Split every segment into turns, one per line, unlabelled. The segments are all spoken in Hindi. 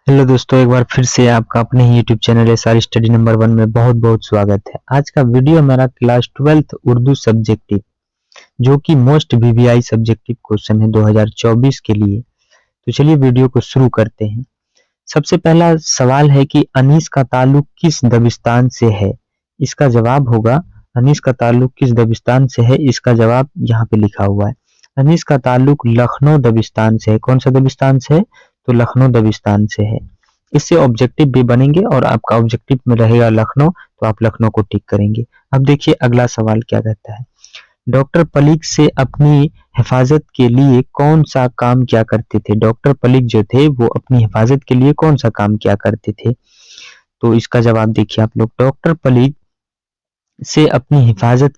हेलो दोस्तों, एक बार फिर से आपका अपने ही YouTube channel SR study number 1 में बहुत बहुत स्वागत है। आज का वीडियो हमारा क्लास 12th उर्दू सब्जेक्टिव जो कि मोस्ट वीवीआई सब्जेक्टिव क्वेश्चन है 2024 के लिए। तो चलिए वीडियो को शुरू करते हैं। सबसे पहला सवाल है कि अनीस का ताल्लुक किस दबिस्तान से है। इसका जवाब होगा अनीस का ताल्लुक किस दबिस्तान से है। इसका जवाब यहाँ पे लिखा हुआ है। अनीस का ताल्लुक लखनऊ दबिस्तान से है। कौन सा दबिस्तान से है? तो लखनऊ दबिस्तान से है। इससे ऑब्जेक्टिव भी बनेंगे और आपका ऑब्जेक्टिव में रहेगा लखनऊ, तो आप लखनऊ को टिक करेंगे। अब देखिए अगला सवाल क्या कहता है। डॉक्टर पलीक से अपनी हिफाजत के लिए कौन सा काम किया करते थे। डॉक्टर पलीक जो थे वो अपनी हिफाजत के लिए कौन सा काम किया करते थे। तो इसका जवाब देखिए आप लोग। डॉक्टर पलीक से अपनी हिफाजत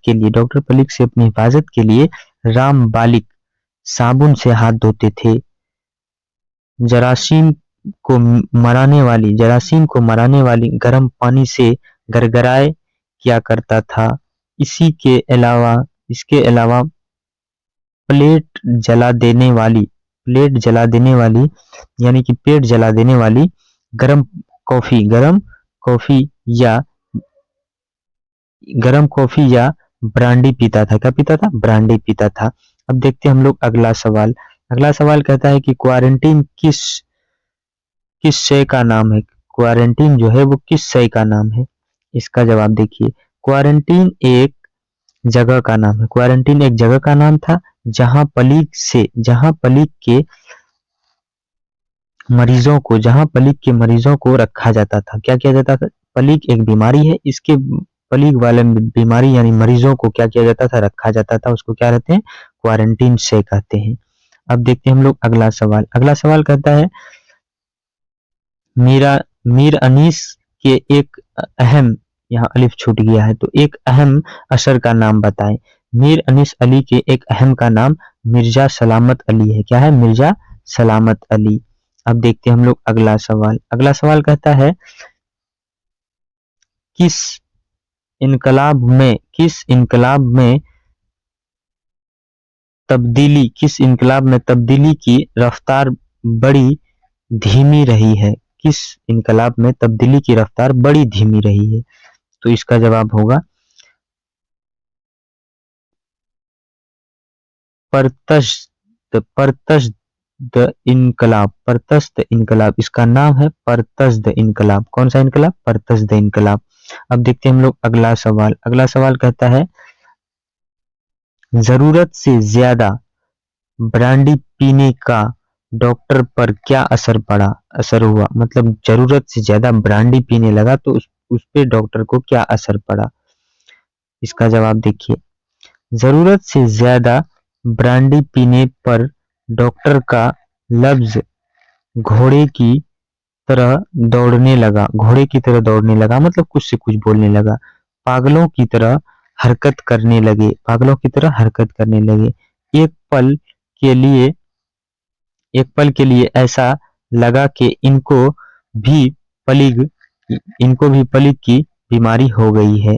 के लिए राम बालिक साबुन से हाथ धोते थे। जरासीम को मराने वाली गर्म पानी से गरगराए किया करता था। इसके अलावा प्लेट जला देने वाली यानी कि पेट जला देने वाली गरम कॉफी या ब्रांडी पीता था। क्या पीता था? ब्रांडी पीता था। अब देखते हैं हम लोग अगला सवाल। अगला सवाल कहता है कि क्वारंटीन किस शय का नाम है। क्वारंटीन जो है वो किस शय का नाम है। इसका जवाब देखिए। क्वारंटीन एक जगह का नाम है। क्वारंटीन एक जगह का नाम था जहां पलीक के मरीजों को रखा जाता था। क्या किया जाता था? पलीक एक बीमारी है, इसके पलीक वाले बीमारी यानी मरीजों को क्या किया जाता था? रखा जाता था। उसको क्या कहते हैं? क्वारंटीन शय कहते हैं। अब देखते हैं हम लोग अगला सवाल। अगला सवाल कहता है मीर अनीस के एक अहम, यहाँ अलिफ छूट गया है, तो एक अहम असर का नाम बताएं। मीर अनीस अली के एक अहम का नाम मिर्जा सलामत अली है। क्या है? मिर्जा सलामत अली। अब देखते हैं हम लोग अगला सवाल। अगला सवाल कहता है किस इनकलाब में तब्दीली की रफ्तार बड़ी धीमी रही है। किस इनकलाब में तब्दीली की रफ्तार बड़ी धीमी रही है। तो इसका जवाब होगा परतश्त इनकलाब। इसका नाम है परतश्त इनकलाब। कौन सा इनकलाब? परतश्त इनकलाब। अब देखते हैं हम लोग अगला सवाल। अगला सवाल कहता है जरूरत से ज्यादा ब्रांडी पीने का डॉक्टर पर क्या असर हुआ। मतलब जरूरत से ज्यादा ब्रांडी पीने लगा तो उस पे डॉक्टर को क्या असर पड़ा। इसका जवाब देखिए। जरूरत से ज्यादा ब्रांडी पीने पर डॉक्टर का लफ्ज घोड़े की तरह दौड़ने लगा। मतलब कुछ से कुछ बोलने लगा। पागलों की तरह हरकत करने लगे। एक पल के लिए ऐसा लगा कि भी पलिग इनको भी पलिग की बीमारी हो गई है।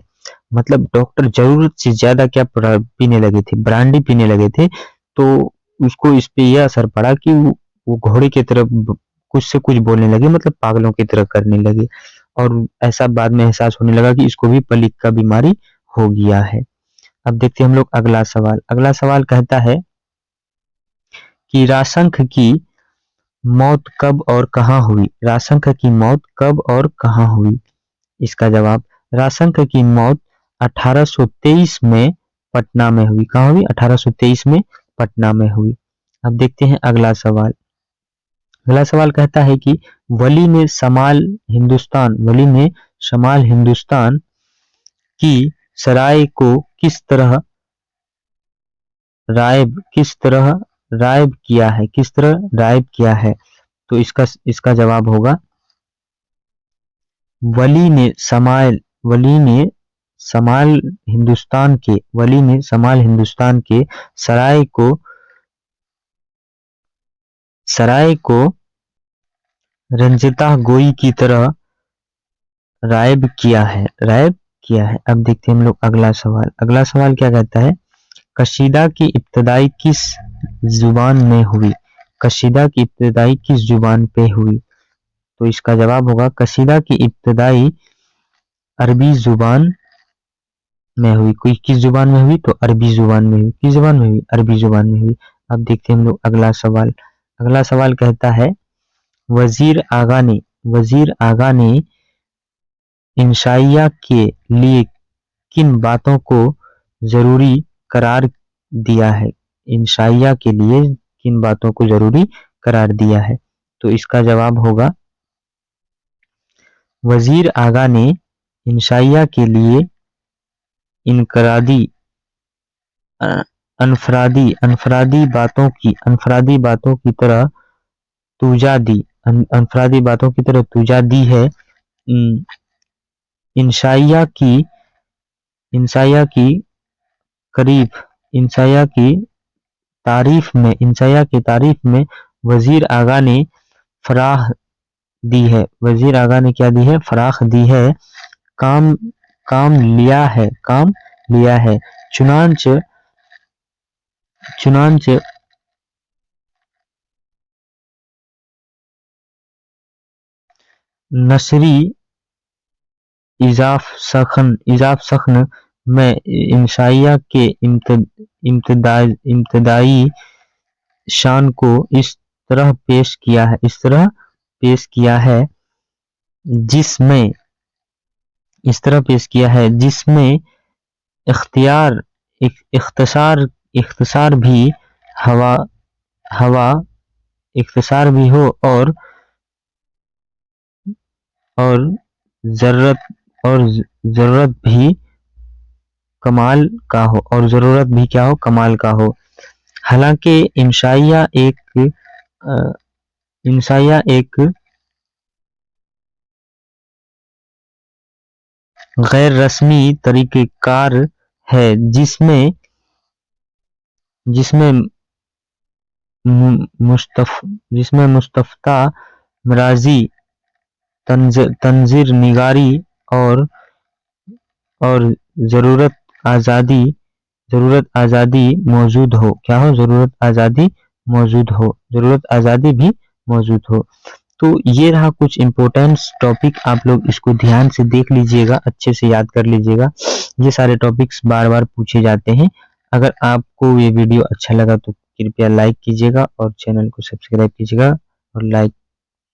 मतलब डॉक्टर जरूरत से ज्यादा क्या पीने लगे थे? ब्रांडी पीने लगे थे। तो उसको इस पे यह असर पड़ा कि वो घोड़े की तरह कुछ से कुछ बोलने लगे, मतलब पागलों की तरह करने लगे। और ऐसा बाद में एहसास होने लगा कि इसको भी पलिग का बीमारी हो गया है। अब देखते हैं हम लोग अगला सवाल। अगला सवाल कहता है कि राशंख की मौत कब और कहाँ हुई। इसका जवाब राशंख की मौत 1823 में पटना में हुई। कहाँ हुई? 1823 में पटना में हुई। अब देखते हैं अगला सवाल। अगला सवाल कहता है कि वली ने शमाल हिंदुस्तान की सराय को किस तरह रायब किया है। तो इसका जवाब होगा वली ने शमाल हिंदुस्तान के सराय को रंजिता गोई की तरह रायब किया है। अब देखते हैं हम लोग अगला सवाल। अगला सवाल क्या कहता है कशीदा की इब्तिदाई किस जुबान पे हुई। तो इसका जवाब होगा कसीदा की इब्तिदाई अरबी जुबान में हुई। कोई किस जुबान में हुई? तो अरबी जुबान में हुई। किस जुबान में हुई? अरबी जुबान में हुई। अब देखते हैं हम लोग अगला सवाल। अगला सवाल कहता है वजीर आगा ने इंशाइया के लिए किन बातों को जरूरी करार दिया है? इंशाइया के लिए किन बातों को जरूरी करार दिया है? तो इसका जवाब होगा वजीर आगा ने इंशाइया के लिए इनकरादी अनफरादी बातों की तरह तूजा दी अनफरादी बातों की तरह तूजा दी है। इंशाइया की करीब इंशाइया की तारीफ में वजीर आगा ने फराह दी है। वजीर आगा ने क्या दी है? फराख दी है। काम लिया है। चुनांच नसरी इजाफ सखन में इंशाइया के इम्तदाई शान को इस तरह पेश किया है जिसमें इख्तिसार भी हवा इख्तिसार भी हो और जरूरत भी कमाल का हो कमाल का हो। हालांकि इंशाइया एक गैर रस्मी तरीक़ेकार है जिसमें मुस्तफ़ा मराजी तंजीर निगारी और जरूरत आज़ादी मौजूद हो। क्या हो? जरूरत आज़ादी भी मौजूद हो। तो ये रहा कुछ इम्पोर्टेंट्स टॉपिक, आप लोग इसको ध्यान से देख लीजिएगा, अच्छे से याद कर लीजिएगा। ये सारे टॉपिक्स बार बार पूछे जाते हैं। अगर आपको ये वीडियो अच्छा लगा तो कृपया लाइक कीजिएगा और चैनल को सब्सक्राइब कीजिएगा और लाइक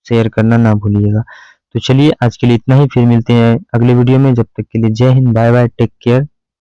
शेयर करना ना भूलिएगा। तो चलिए आज के लिए इतना ही, फिर मिलते हैं अगले वीडियो में। जब तक के लिए Jai Hind, bye bye, take care.